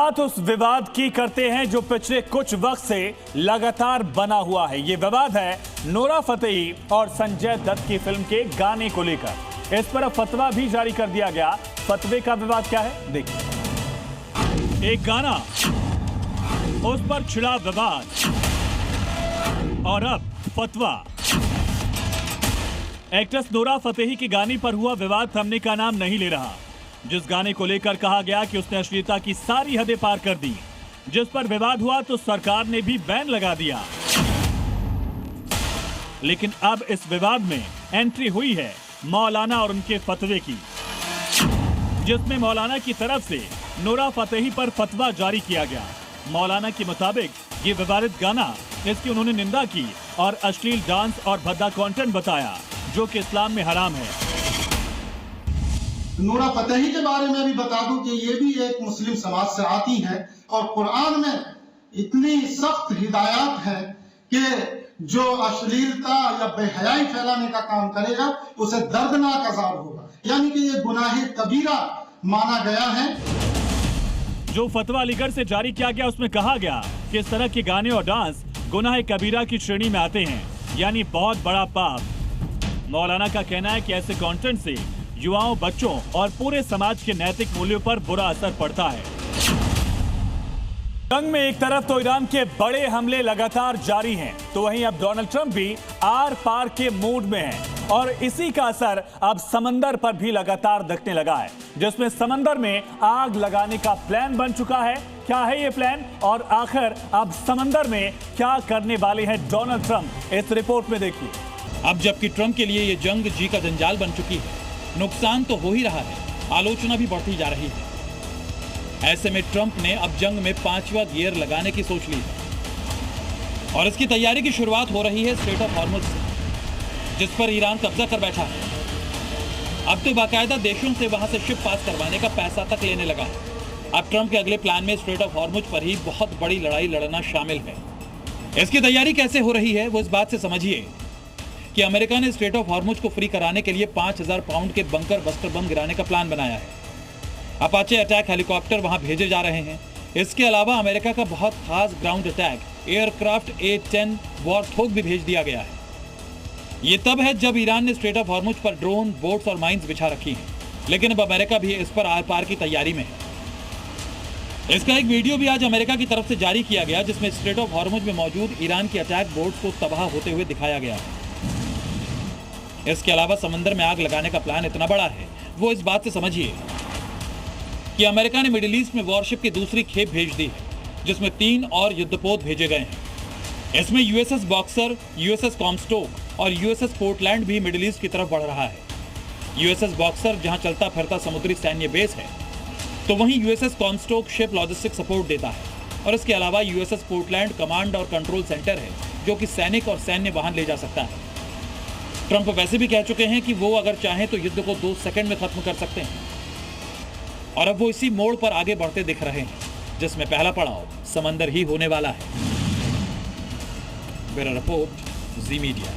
बात उस विवाद की करते हैं जो पिछले कुछ वक्त से लगातार बना हुआ है। ये विवाद है नोरा फतेही और संजय दत्त की फिल्म के गाने को लेकर। इस पर अब फतवा भी जारी कर दिया गया। फतवे का विवाद क्या है, देखिए। एक गाना, उस पर छिड़ा विवाद और अब फतवा। एक्ट्रेस नोरा फतेही के गाने पर हुआ विवाद थमने का नाम नहीं ले रहा। जिस गाने को लेकर कहा गया कि उसने अश्लीलता की सारी हदें पार कर दी, जिस पर विवाद हुआ तो सरकार ने भी बैन लगा दिया। लेकिन अब इस विवाद में एंट्री हुई है मौलाना और उनके फतवे की, जिसमें मौलाना की तरफ से नोरा फतेही पर फतवा जारी किया गया। मौलाना के मुताबिक ये विवादित गाना, इसकी उन्होंने निंदा की और अश्लील डांस और भद्दा कंटेंट बताया, जो कि इस्लाम में हराम है। नोरा फतेही के बारे में भी बता दूं कि ये भी एक मुस्लिम समाज से आती है और कुरान में इतनी सख्त हिदायत है कि जो अश्लीलता या बेहयाई फैलाने का काम करेगा उसे दर्दनाक अज़ाब होगा, यानी कि ये गुनाह कबीरा माना गया है। जो फतवा अलीगढ़ से जारी किया गया उसमें कहा गया कि इस तरह के गाने और डांस गुनाह कबीरा की श्रेणी में आते हैं, यानी बहुत बड़ा पाप। मौलाना का कहना है कि ऐसे कंटेंट से युवाओं, बच्चों और पूरे समाज के नैतिक मूल्यों पर बुरा असर पड़ता है। जंग में एक तरफ तो ईरान के बड़े हमले लगातार जारी हैं, तो वहीं अब डोनाल्ड ट्रंप भी आर पार के मूड में हैं और इसी का असर अब समंदर पर भी लगातार दिखने लगा है, जिसमें समंदर में आग लगाने का प्लान बन चुका है। क्या है ये प्लान और आखिर अब समंदर में क्या करने वाले हैं डोनाल्ड ट्रंप, इस रिपोर्ट में देखिए। अब जबकि ट्रंप के लिए ये जंग जी का जंजाल बन चुकी है, नुकसान तो हो ही रहा है, आलोचना भी बढ़ती जा रही है। ऐसे में ट्रंप ने अब जंग में 5वां गियर लगाने की सोच ली है और इसकी तैयारी की शुरुआत हो रही है स्ट्रेट ऑफ हॉर्मुज़ से, जिस पर ईरान कब्जा कर बैठा है। अब तो बाकायदा देशों से वहां से शिप पास करवाने का पैसा तक लेने लगा है। अब ट्रंप के अगले प्लान में स्ट्रेट ऑफ हॉर्मुज़ पर ही बहुत बड़ी लड़ाई लड़ना शामिल है। इसकी तैयारी कैसे हो रही है वो इस बात से समझिए कि अमेरिका ने स्ट्रेट ऑफ हॉर्मुज़ को फ्री कराने के लिए 5000 पाउंड के बंकर बस्टर बम गिराने का प्लान बनाया है। अपाचे अटैक हेलीकॉप्टर वहां भेजे जा रहे हैं। इसके अलावा अमेरिका का बहुत खास ग्राउंड अटैक एयरक्राफ्ट A-10 वॉरथॉग भी भेज दिया गया है। ये तब है जब ईरान ने स्ट्रेट ऑफ हॉर्मुज़ पर ड्रोन, बोट्स और माइंस बिछा रखी हैं, लेकिन अब अमेरिका भी इस पर आर पार की तैयारी में है। इसका एक वीडियो भी आज अमेरिका की तरफ से जारी किया गया, जिसमें स्ट्रेट ऑफ हॉर्मुज़ में मौजूद ईरान की अटैक बोट्स को तबाह होते हुए दिखाया गया है। इसके अलावा समंदर में आग लगाने का प्लान इतना बड़ा है, वो इस बात से समझिए कि अमेरिका ने मिडिल ईस्ट में वॉरशिप की दूसरी खेप भेज दी है, जिसमें 3 और युद्धपोत भेजे गए हैं। इसमें USS बॉक्सर, USS कॉमस्टोक और USS पोर्टलैंड भी मिडिल ईस्ट की तरफ बढ़ रहा है। USS बॉक्सर जहां चलता फिरता समुद्री सैन्य बेस है, तो वहीं USS कॉमस्टोक शिप लॉजिस्टिक सपोर्ट देता है और इसके अलावा USS पोर्टलैंड कमांड और कंट्रोल सेंटर है, जो कि सैनिक और सैन्य वाहन ले जा सकता है। ट्रंप वैसे भी कह चुके हैं कि वो अगर चाहें तो युद्ध को 2 सेकंड में खत्म कर सकते हैं और अब वो इसी मोड़ पर आगे बढ़ते दिख रहे हैं, जिसमें पहला पड़ाव समंदर ही होने वाला है। ब्यूरो रिपोर्ट, जी मीडिया।